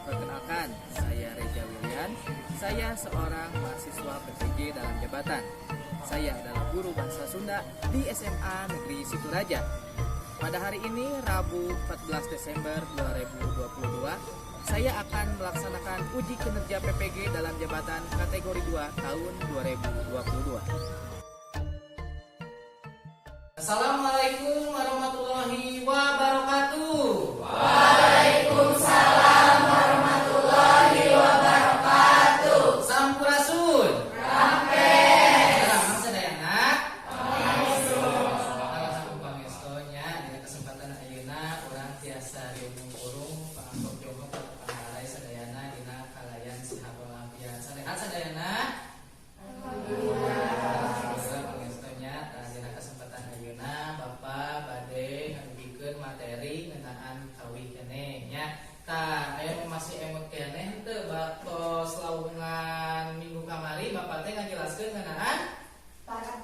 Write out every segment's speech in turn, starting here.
Perkenalkan, saya Reja Willian. Saya seorang mahasiswa PPG dalam jabatan. Saya adalah guru bahasa Sunda di SMA Negeri Situraja. Pada hari ini, Rabu 14 Desember 2022, saya akan melaksanakan uji kinerja PPG dalam jabatan kategori 2 tahun 2022. Assalamualaikum warahmatullahi wabarakatuh. Waalaikumsalam warahmatullahi wabarakatuh. Sampurasun. Rampes. Salam sadayana. Pangestu. Salam pangestonya. Dina kesempatan ayeuna urang tiasa diomong urung pangangkop jongkok panggalai sadayana dina kalayan sehat walafiat. Sarehat sadayana. Materi ngenaan kawih keneh nya. Tah aya masih emot keneh teu batos laungan minggu kamari Bapak teh ngajelaskeun ngenaan para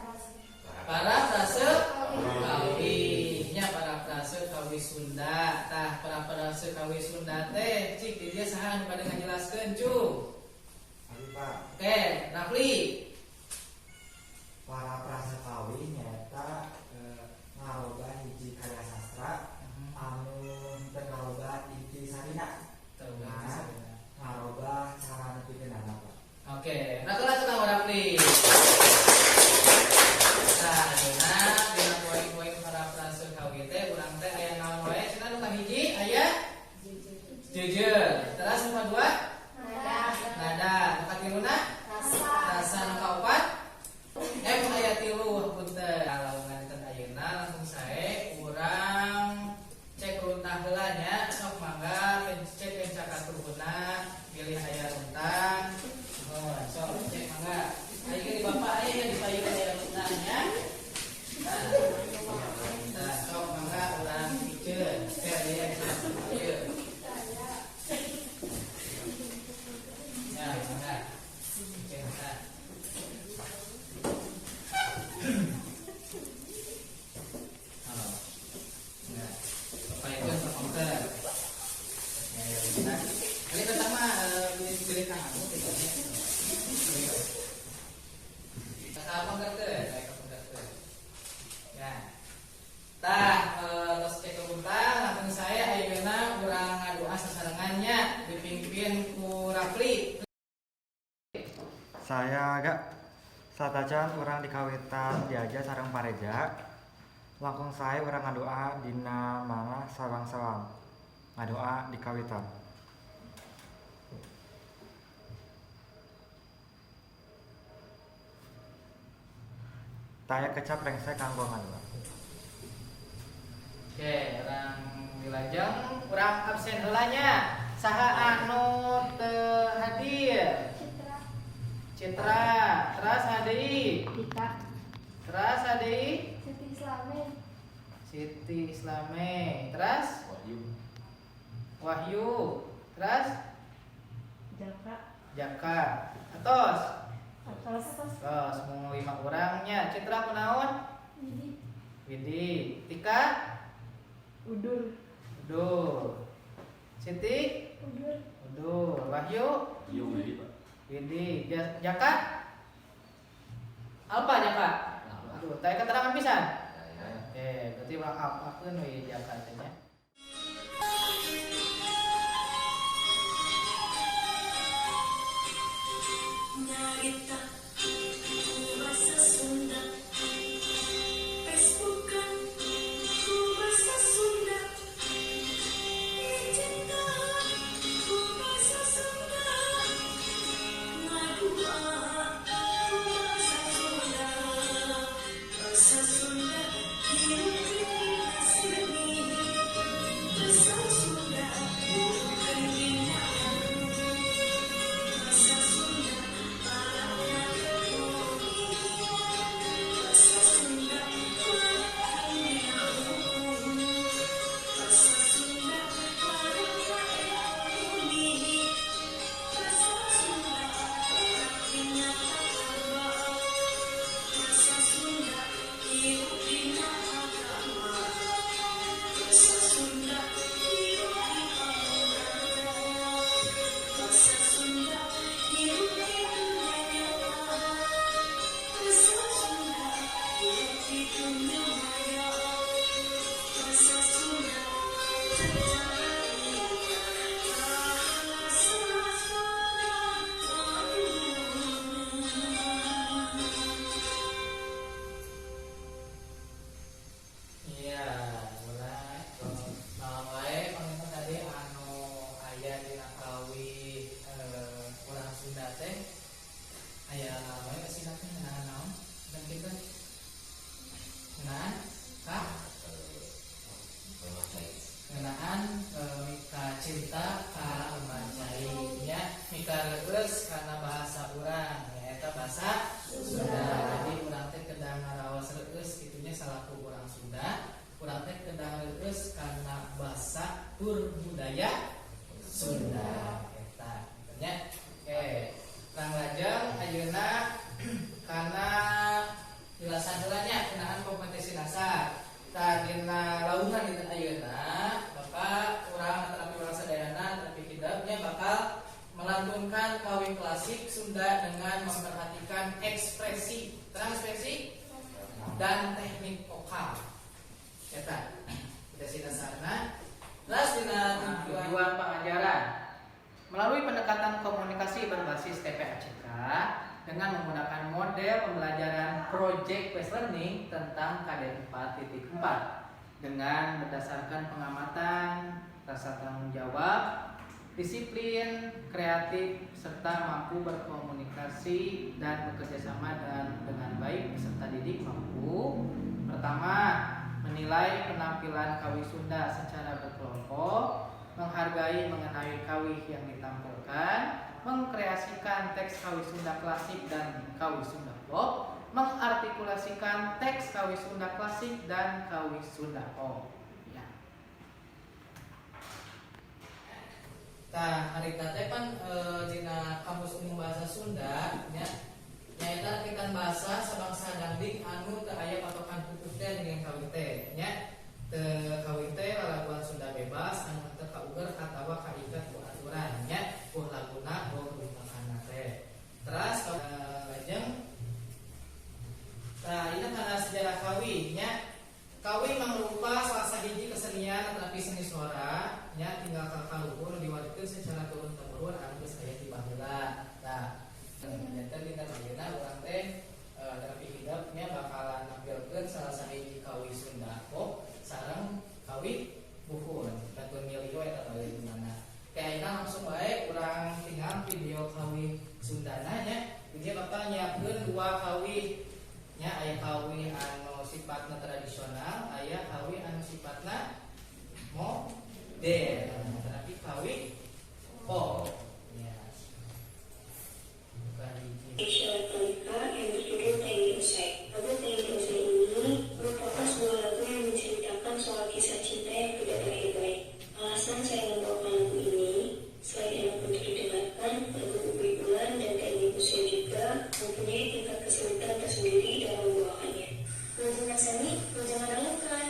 prase kawih nya, para prase kawih Sunda. Tah para prase kawih Sunda teh cik di dieu saha anu bade ngajelaskeun cu? Ari Pak. Oke, Rafli. Para prase kawih nyaeta ngaroba hiji karya sastra anu teu ngaroba inti sarina. Ngaroba cara nepikeunana Pak. Oke, rakeun Rafli. Nah, ayeuna dina poin-poin para prase kawih teh urang teh aya naon wae? Cenah nu kahiji aya jejer. Terus nu kadua nada. Nu katiluna rasa. Nu kaopat aya tilu punten. Kalau nganten ayeuna langsung sae urang cek runtah heula nya. Sok mangga cek encakatuhuna pilih aya runtang. Oh, sok cek mangga. Aya di Bapak aya di payun aya runtangnya. Nah, sok mangga urang pikeun. Teh aya ieu. Ya, mangga. Cek mangga. Kali pertama pilih kamu apa ngerti? Ya. Tah tos cek kebuntang langsung saya ayeuna urang ngadoa sasarengannya dipimpin ku Rafli. Saya agak satacan urang dikawitan diaja sareng pareja. Langkung saya urang ngadoa dina mana sawang-sawang. Ngadoa dikawitan. Taya kecap rengsek kanggo ngadoa. Oke, urang dilajeng, urang absen heula nya. Saha anu teu hadir? Citra. Terus hadir. Terus hadir. Siti Islame. Terus Wahyu. Terus Jaka. Atos. Terus mau 5 orangnya. Citra kunaon? Widi. Tika? Udur. Siti? Udur. Wahyu? Widi. Jaka? Alpa Jaka? Aduh, tanya keterangan pisan. Oke, berarti urang apakeun we Jaka teh nya. Nyarita bahasa Sunda, Facebookan bahasa Sunda, cinta bahasa Sunda, ngadua bahasa Sunda, bahasa Sunda hidup di sini. terus karena bahasa urang eta bahasa Sunda. Jadi urang teh kedah ngaraos reueus kitunya salaku urang Sunda. Urang teh kedah reueus karena bahasa tur budaya Sunda eta. Nya oke. Urang lajeng ayeuna karena jelasan heulanya kenaan kompetisi dasar. Tah dina laungan dina ayeuna Bapak urang terapi urang sadayana terapi hidupnya bakal melantunkan kawin klasik Sunda dengan memperhatikan ekspresi, transpresi dan teknik vokal. Eta kompetisi dasarna. Terus dina tujuan pengajaran melalui pendekatan komunikasi berbasis TPACK dengan menggunakan model pembelajaran Project Based Learning tentang KD 4.4 dengan berdasarkan pengamatan, rasa tanggung jawab, disiplin, kreatif, serta mampu berkomunikasi dan bekerja sama dengan baik peserta didik mampu pertama, menilai penampilan kawih Sunda secara berkelompok, menghargai mengenai kawih yang ditampilkan, mengkreasikan teks kawih Sunda klasik dan kawih Sunda pop, mengartikulasikan teks kawih Sunda klasik dan kawih Sunda pop. Ya. Nah, hari teh kan dina Kamus Umum Bahasa Sunda nya nyaeta kitan bahasa sabangsa dangding anu teu aya patokan hukum teh dengan kawih teh nya. Teu kawih teh lalaguan Sunda bebas anu teu kaueur atawa kaikat ku aturan nya puh laguna puh rumakanna teh. Terus lajeng ini karena sejarah kawih nya. Kawih mangrupa salah sahiji kesenian terapi seni suara nya tinggal kaluhur diwarikeun secara turun temurun anu geus aya di baheula. Nah, ternyata dina ayeuna urang teh terapi hidupnya bakalan nampilkeun salah sahiji kawih Sunda pop sareng kawih buhur. Batur milih we eta kawih di mana. Kayaknya langsung baik urang tinggal video kawih Sundana nya. Dia bakal nyiapkeun dua kawih nya aya kawih anu sifatna tradisional, aya kawih anu sifatna modern, tapi kawih pop. Ya. Isyarat Talika yang berjudul Tayri Usai. Lagu Tayri Usai ini merupakan sebuah lagu yang menceritakan soal kisah cinta yang tidak berakhir. Alasan saya membawakan lagu ini, selain enak untuk didengarkan, lagu Ubi Bulan dan Tayri Usai juga mempunyai tingkat kesulitan tersendiri dalam membawakannya. Jangan seni, jangan ragukan.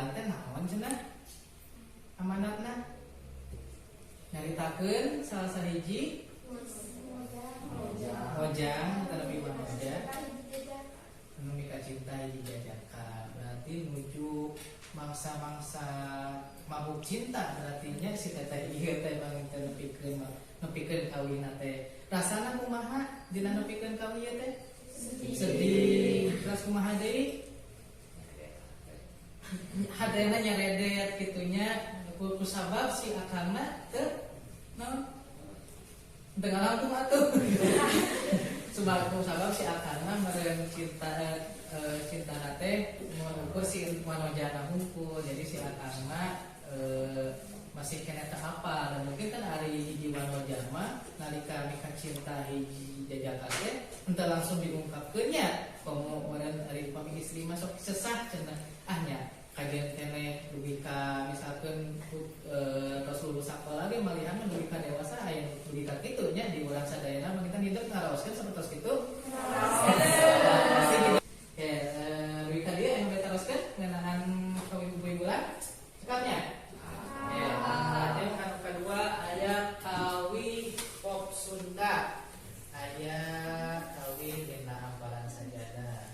bulan teh naon cenah amanatna nyaritakeun salah sahiji mojang tetapi manusia anu mika cinta hiji jajaka berarti nuju mangsa-mangsa mabuk cinta berarti nya si teteh ieu teh mangeunteu nepikeun kawin teh rasana kumaha dina nepikeun kawin teh sedih terus kumaha deui hadena nyaredet kitunya ku sabab si akangna teu naon teu ngalampung atuh sebab ku sabab si akangna meureun cinta teh mengukur si manojana hungkul jadi si akangna masih kena teu apa dan mungkin kan hari hiji wanojana nalika nikah cinta hiji jajaka teh henteu langsung diungkapkeunnya komo meureun ari suami istri masuk sesah cenah ahnya kajian kene dugi ka misalkan tos lulus sakola ge malihan dugi ka dewasa aya dugi ka kitu nya di urang sadayana mah kita hidup ngaraoskeun sapertos kitu dugi ka dieu anu ditaroskeun ngeunaan ka ibu-ibu bulan cekapnya anu kadua aya kawi pop Sunda aya kawin dina hamparan sajadah.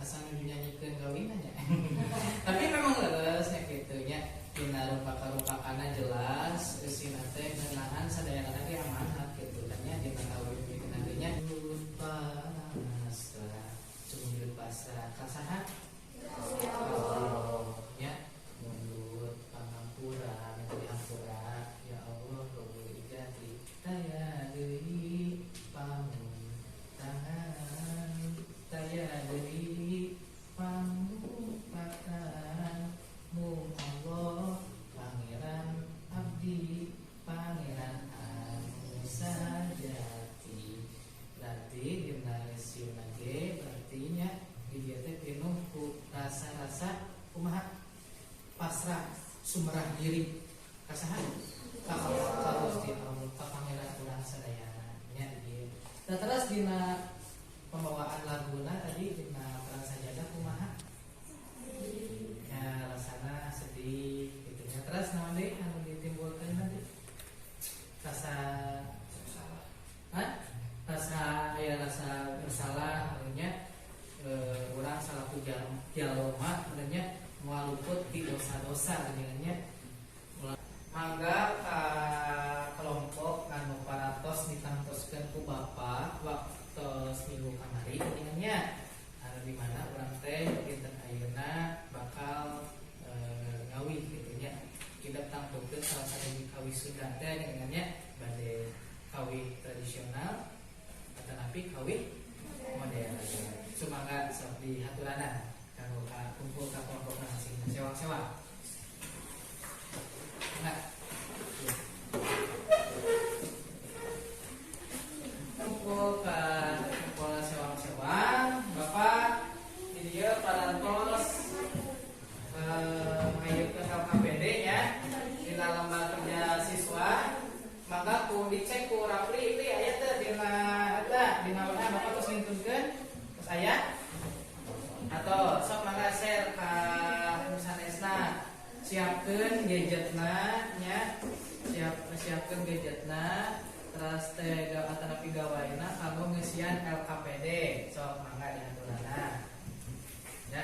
Asal dinyanyikan kawinannya tapi memang leres nya kitunya dina rupa-rupakana jelas sina teh ngeunaan sadayana teh amanat kitu kan nya dina kawin kitu nantinya sumjud pasrah kasaha ya mundur pangampura minta diampura ya Allah kabul ijati daya deui pamun tangan daya deui pamupakan mung Allah pangeran abdi pangeran anu sajati berarti dina siuna ge berarti nya dia teh penuh ku rasa-rasa kumaha pasrah sumerah diri kasaha ka Gusti Allah ka pangeran urang sadayana nya ieu terus dina pembawaan laguna tadi dina perang sajadah kumaha ya rasana sedih gitu nya terus naon deui anu ditimbulkeun nanti rasa rasa bersalah nya urang salaku jalma sebenarnya moal luput ti dosa-dosa dengan mangga ka kelompok anu paratos ditantoskeun ku Bapa waktu seminggu kamari dengannya anu di mana urang teh dinten ayeuna bakal ngawih gitu nya kita tangtukeun salah satu kawisuda teh dengannya bade kawin tradisional atau napi kawin modern. Sumangga sok di haturanan kanggo kumpul ka kelompok masing sewa-sewa. Nah, kumpul sewa-sewa, Bapak di dia parantos mengajukan LKPD ya di dalam lembar kerja siswa, maka ku dicek ku rapli itu aya teh dina mana Bapak terus ngintunkeun ke saya atau sok mangga share ka sanesna siapkeun gadgetna nya siapkeun gadgetna terus teh atanapi gawaina kanggo ngeusian LKPD sok mangga diaturana ya.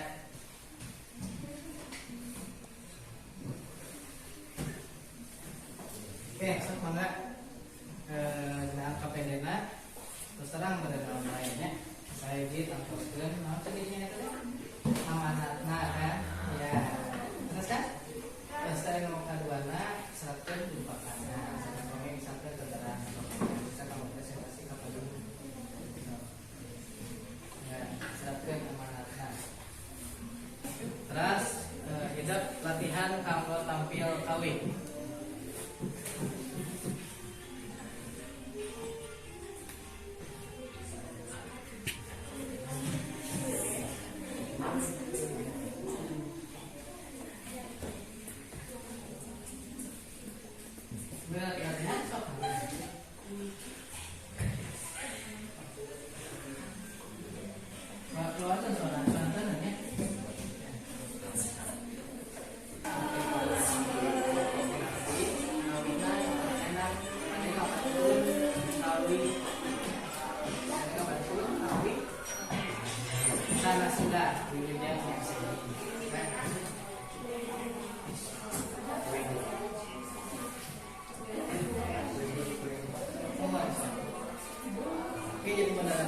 Oke, sok mangga dina LKPD na terus terang pada dalam lainnya saya ditangkoskeun naon tadinya eta teh amanatna kan ya terus kan terus saya nomor kaduana serahkeun jumpakanna sareng kami misalkan kendaraan bisa kamu presentasi ka padu ya serahkeun amanatna terus hidup latihan kanggo tampil kawin. Sana sudah dulunya yang sini. Oke, jadi benar.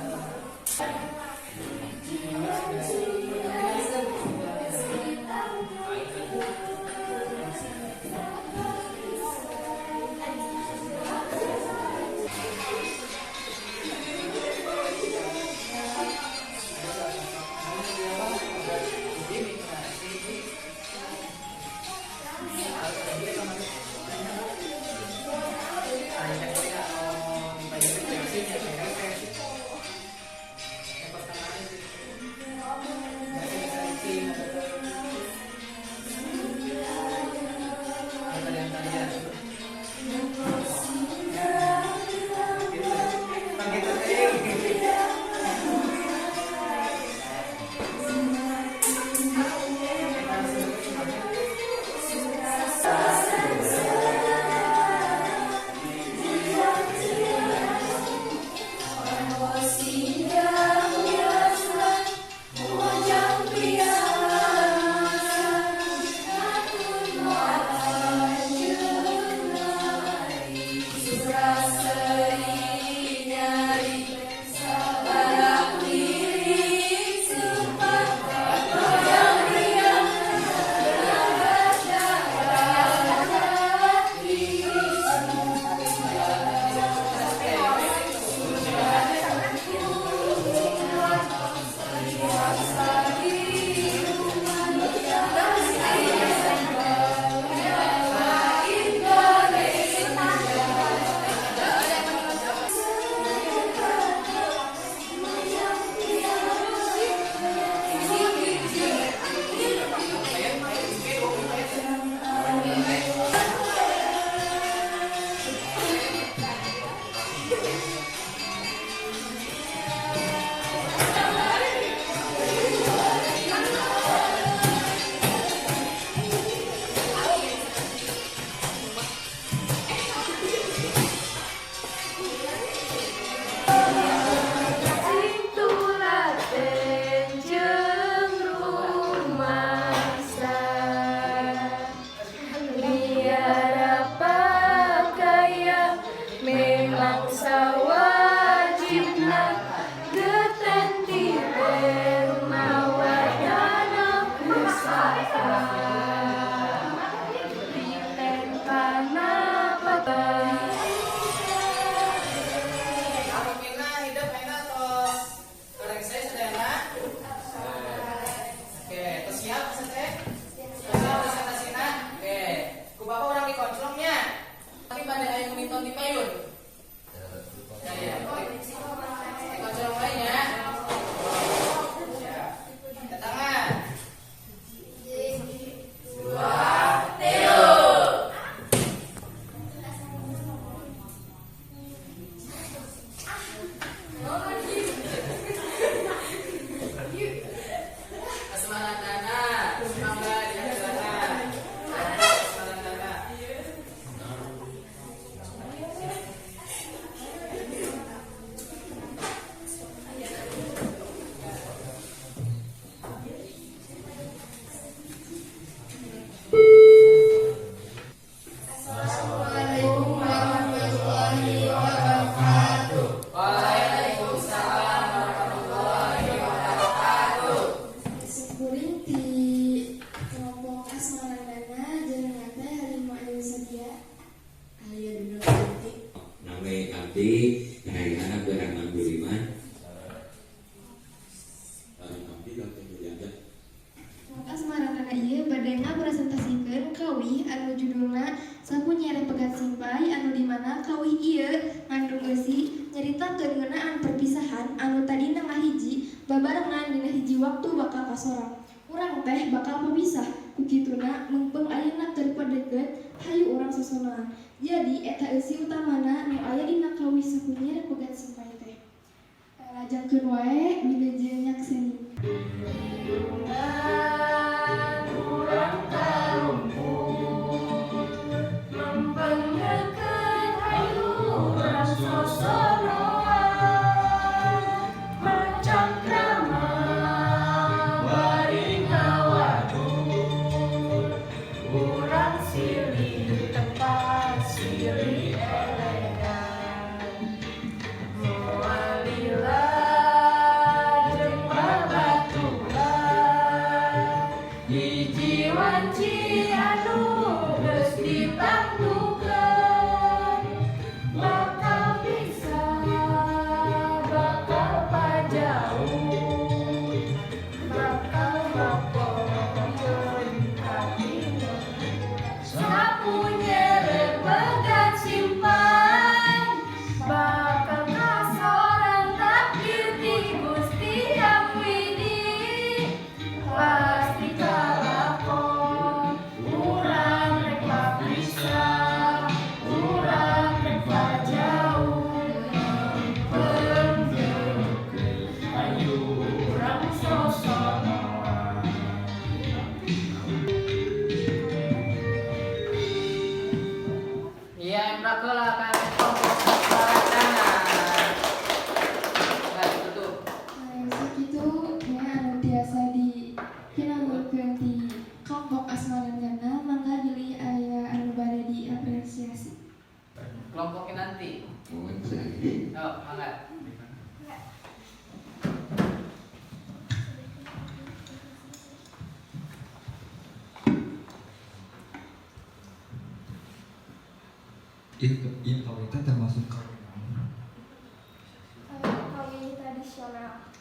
barengan dina hiji waktu bakal kasorang. Urang teh bakal pemisah, kukituna mengpeng ayeuna keur padeukeut hayu urang sosonaan. Jadi eta eusi utamana nu aya dina kawih sakunyir pegat sampai teh. Lajengkeun wae wilujeng nyak seni. Urang karumput mempeng deukeut hayu urang sosonoan macam krama waring ngawadul urang silih tempat silih elegan moal lila jeung babaturan hiji wanci anu geus dipangdukeun bakal pisah bakal pajauh bakal bapokeun hatinya sapunyere pegat simpan bakal kasorang takdir ti Gusti Yang Widi pasti kalakon urang rek papisah urang rek pajauh mempeng deukeut hayu urang sosonoan. Iya, embrakeula ka kelompok sarana. Nah, itu tuh. Sakitu nya anu tiasa dipinangulkeun ti kelompok asmaranjana mangga deui aya anu bade diapresiasi. Kelompoknya nanti. Oh, mangga. Iya, kalau itu termasuk kawin. Kawin tradisional.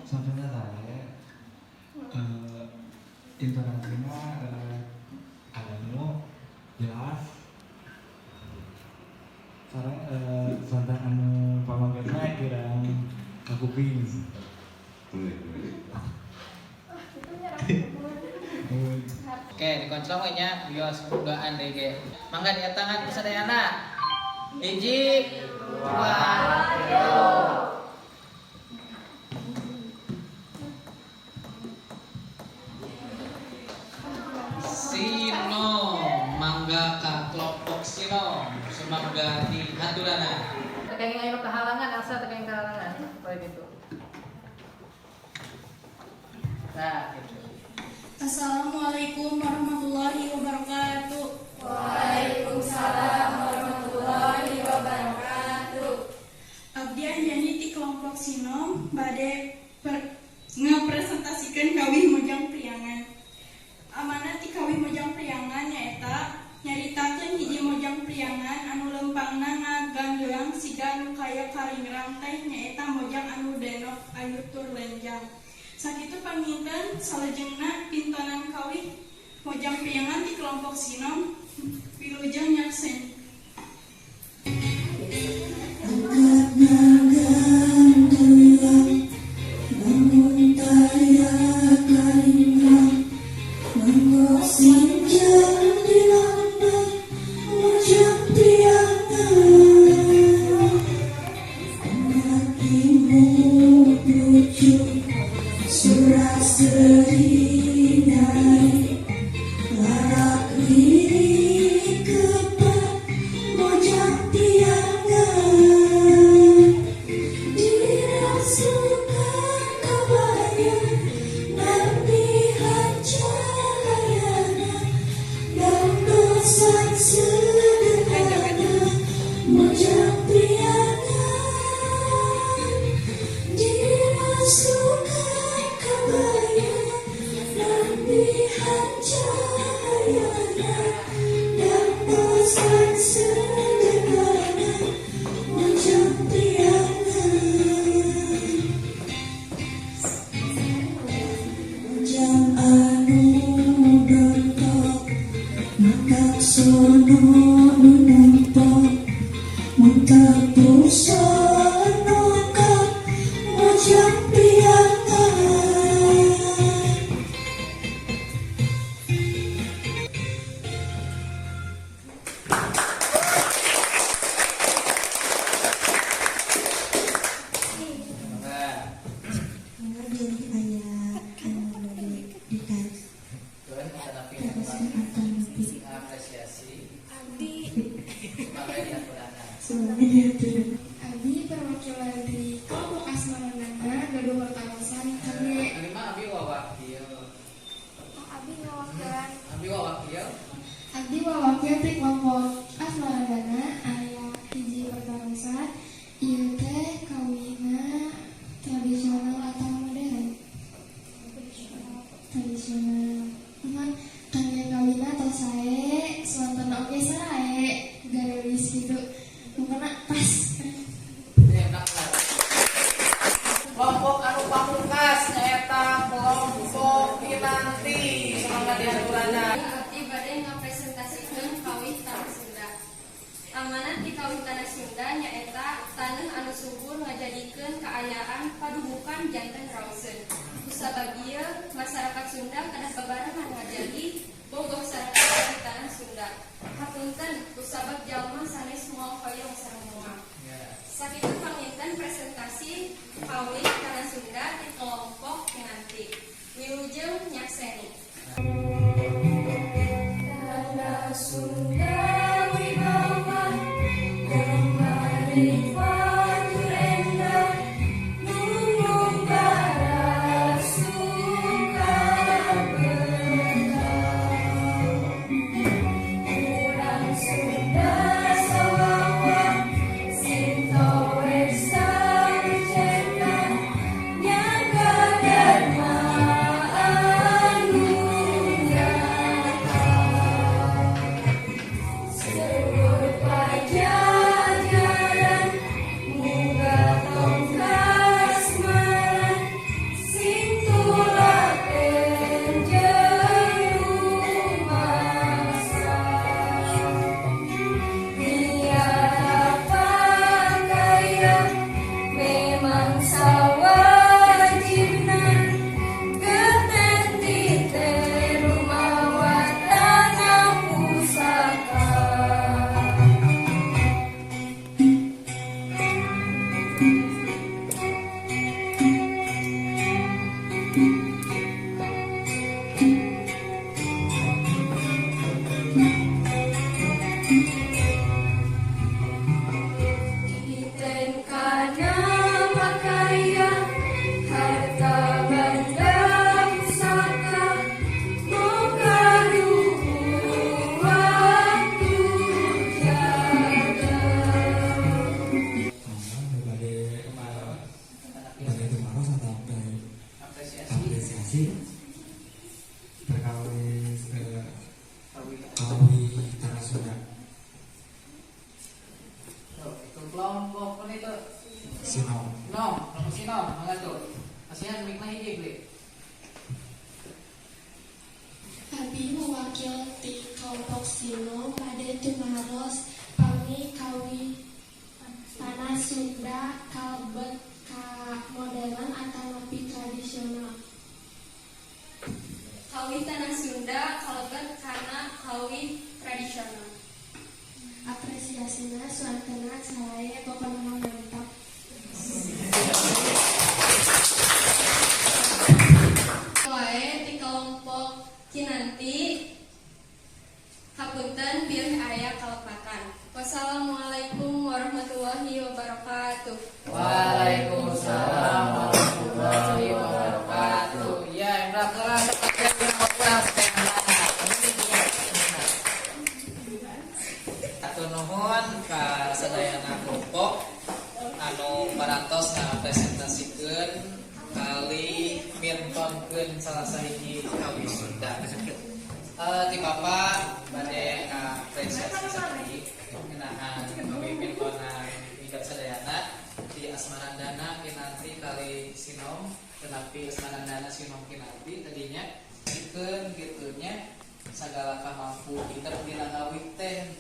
Contohnya saya, intonasinya anu jelas. Sekarang sontak anu pamangkatna kirang kakuping. Oke, dikoncong we nya bios bugaan deui ge. Mangga diatangan kusadayana. Hiji, dua, tilu. Sino mangga ka kelompok Sino sumangga di haturana. Tekeng aya kehalangan, asa tekeng kehalangan. Poe gitu. Nah, gitu. Assalamualaikum warahmatullahi wabarakatuh. Waalaikumsalam warahmatullahi wabarakatuh. Abdi anjeun ti kelompok Sinom bade ngapresentasikan kawih mojang priangan. Amanat ti kawih mojang priangan nyaeta nyaritakeun hiji mojang priangan anu lempangna ngaganggelang siga anu kaya karingrang teh nyaeta mojang anu denok ayu tur lenjang. Sakitu paminten salajengna pintonan kawih mojang priangan di kelompok Sinom wilujeng nyaksen. Muntah pusana moja perwakilan dari kelompok Asmanana gaduh kawasan kami Ini mah abi wawakil. Abi ngawakilan Abi wawakil. abdi wawakil ti kelompok Asmanana aya hiji pertarusan ieu teh kawina tradisional atau modern. Tradisional. Cuman kanya kawina atau sae swanten oge sae garelis gitu. Pokona pas. Enak lah. Kelompok anu pamungkas nyaeta kelompok Kinanti. Semangat diaturana. Abdi bade ngapresentasikan kawih tanah Sunda. Amanat di kawih tanah Sunda nyaeta tanah anu subur ngajadikeun kaayaan padubukan janten rawseun. Kusabab ieu masyarakat Sunda kadah babarengan ngajadi bogoh sareng di tanah Sunda. Hapunten kusabab jalma sanes moal hoyong sareng moal. Sakitu panginten presentasi kawih tanah Sunda di kelompok Kinanti. Wilujeng nyakseni. Tanah Sunda wibawa kemari batur endah nunung bara suka urang Sunda sawawa sinto wesa cena nyaga dharma anu seueur pajajaran muga tongkas maran sintulakeun jeung rumasa biar kaya memang sawajibna geteh titeh rumawa tanah pusaka. Titen kana makaya harta benda pusaka moga luhur waktu jaga. apresiasi terkawis Kawih. kawih tanah Sunda Tuh, itu kelompok ini tuh. Sinom. Nomor Sinom, mangga tuh. Kasihan mikna hiji beli. Abi mewakil di kelompok Sino pada tumaros kami kawih tanah Sunda kalebet ka modern atau lebih tradisional. Kawih tanah Sunda kalebet kana kawih tradisional. Apresiasinya suantena saya pokoknya mantap. Wae di kelompok Kinanti hapunten pilih aya kalepatan. Wassalamualaikum warahmatullahi wabarakatuh. Waalaikumsalam warahmatullahi wabarakatuh. Ya, Imra kelas kurang Atur nuhun ka sadayana kelompok anu parantos ngapresentasikeun kali mirtonkeun salah sahiji kawih Sunda. Ti Bapak bade ngapresiasi sakit ngeunaan kawih mirtonan minggat sadayana di Asmanandana Kinanti kali Sinom tetapi Asmanandana Sinom Kinanti tadinya sikeun gitunya sagala kamampu kita dina ngawih teh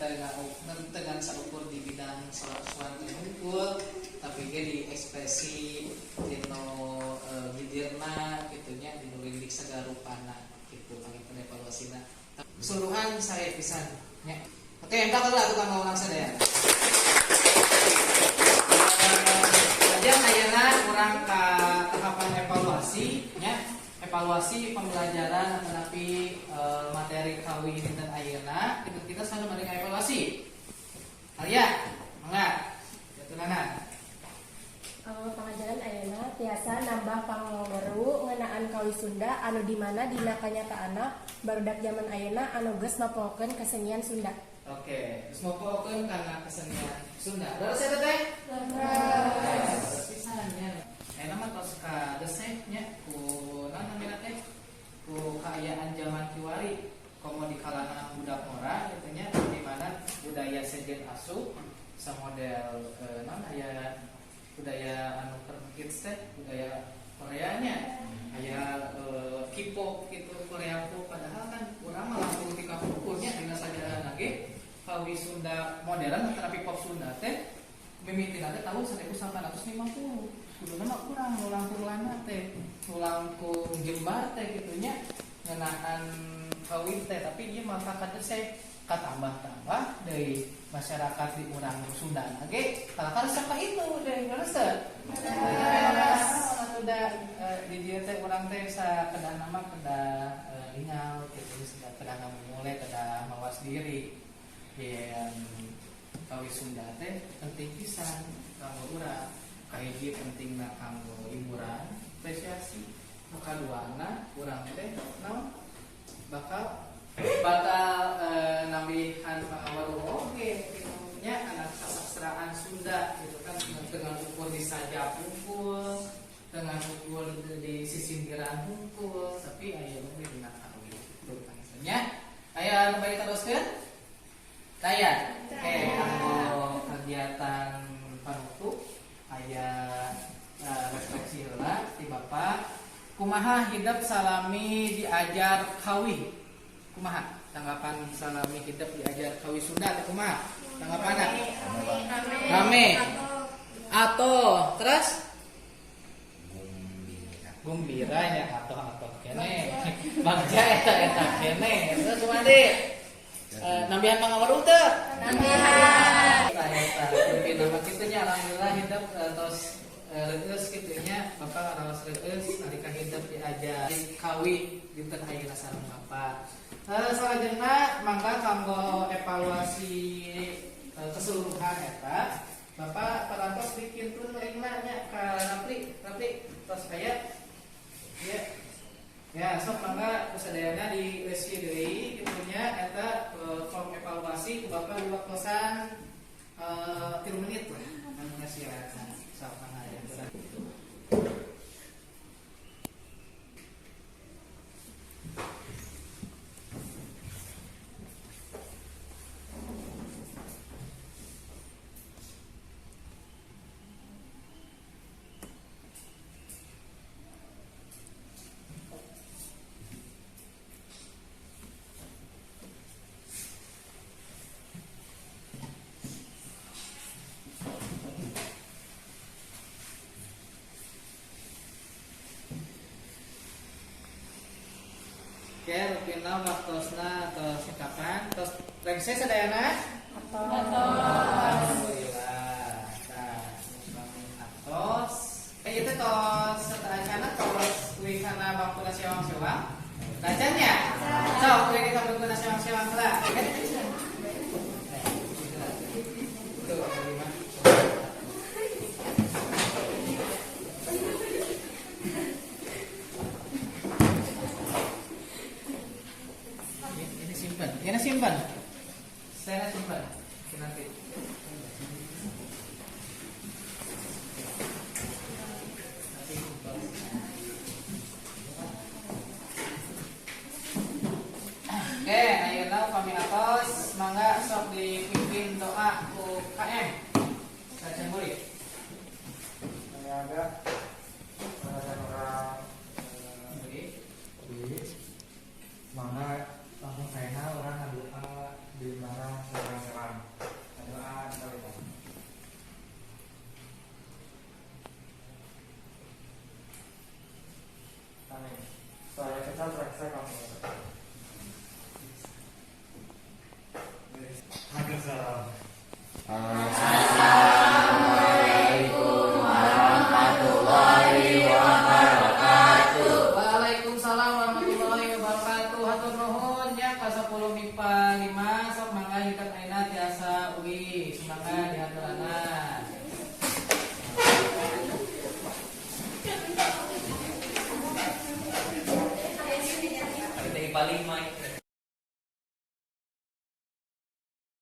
dengan saukur di bidang suatu unggul tapi ge di ekspresi dino gidirna gitunya dinu lindik sagarupana gitu panggil evaluasina keseluruhan saya pisan nya. Oke, entar lah tukang ngomong sadaya. Kajian ayeuna urang ka tahapan evaluasi nya. Evaluasi pembelajaran menepi materi kawih dinten ayeuna kita selalu menerima evaluasi. Alia, mangga. Yatunana. Pengajaran ayeuna tiasa nambah pangaweru ngeunaan kawi Sunda anu di mana dina kanyataanna barudak zaman ayeuna anu geus mapokeun kesenian Sunda. Oke, terus mapokeun kana kesenian Sunda. Terus eta teh? Terus pisannya. Eta mah tos ka desehnya ku namina teh ku kaayaan zaman kiwari komo di kalangan budak mora gitu nya di mana budaya sejen asup samodel aya budaya anu hits teh budaya Koreanya aya K-pop gitu Korea pop padahal kan urang mah langsung tika pukulnya dina sajarana ge kawi Sunda modern tapi pop Sunda teh mimitina teh tahun 1850 kuduna mah kurang langkung lana teh langkung jembar teh gitunya ngeunaan kawi teh tapi ieu mah kakadese katambah-tambah dari masyarakat di urang Sunda ge kalakar saka itu dari ngerasa udah di dia teh urang teh sa kedah nama kedah ingal gitu kedah mulai kedah mawas diri yang kawi Sunda teh penting pisan kanggo urang kahiji pentingna kanggo hiburan apresiasi kaduana urang teh naon bakal nambihan pangawaru oge nya anak sasastraan Sunda gitu kan dengan ukur di sajak hungkul dengan ukur di sisindiran hungkul tapi aya mah dina kawi itu misalnya aya anu bae teruskeun daya kanggo kegiatan panutup aya refleksi heula ti Bapak kumaha hidup salami diajar kawi kumaha tanggapan salami hidup diajar kawi Sunda teh kumaha tanggapanna rame atau terus gumbira nya atau kene bagja eta kene terus kumade nambihan pangawaru teu nambihan eta tapi nama kitu nya alhamdulillah hidup tos reus kitu nya Bapak raos reus nalika hidup diajar kawi dinten ayeuna sareng Bapak. Salajengna mangga kanggo evaluasi keseluruhan eta Bapak parantos bikin pun meringna nya ka Rapli tos aya ya sok mangga kusadayana di review deui kitu nya eta form evaluasi ku Bapak waktosan 3 menit lah anu ngasiarakan sok mangga aya gitu. Oke, rupina waktosna atau singkapan terus rengse sadayana alhamdulillah atos itu tos setelahnya tos kuikana bangku sewang-sewang bacanya so kuik kita bangku sewang-sewang lah simpan. Saya simpan nanti. Oke, ayeuna kami atos mangga sok dipimpin doa ku KM. Saya boleh. Saya ada orang mana langsung saya orang doa di mana serang-serang doa kita amin. Saya kita periksa kamu. Salam. Assalamualaikum warahmatullahi wabarakatuh. Waalaikumsalam warahmatullahi wabarakatuh. Hatur nuhun nya ka 10 MIPA 5 sok mangga hidup ayeuna tiasa ugi sumangga diaturana.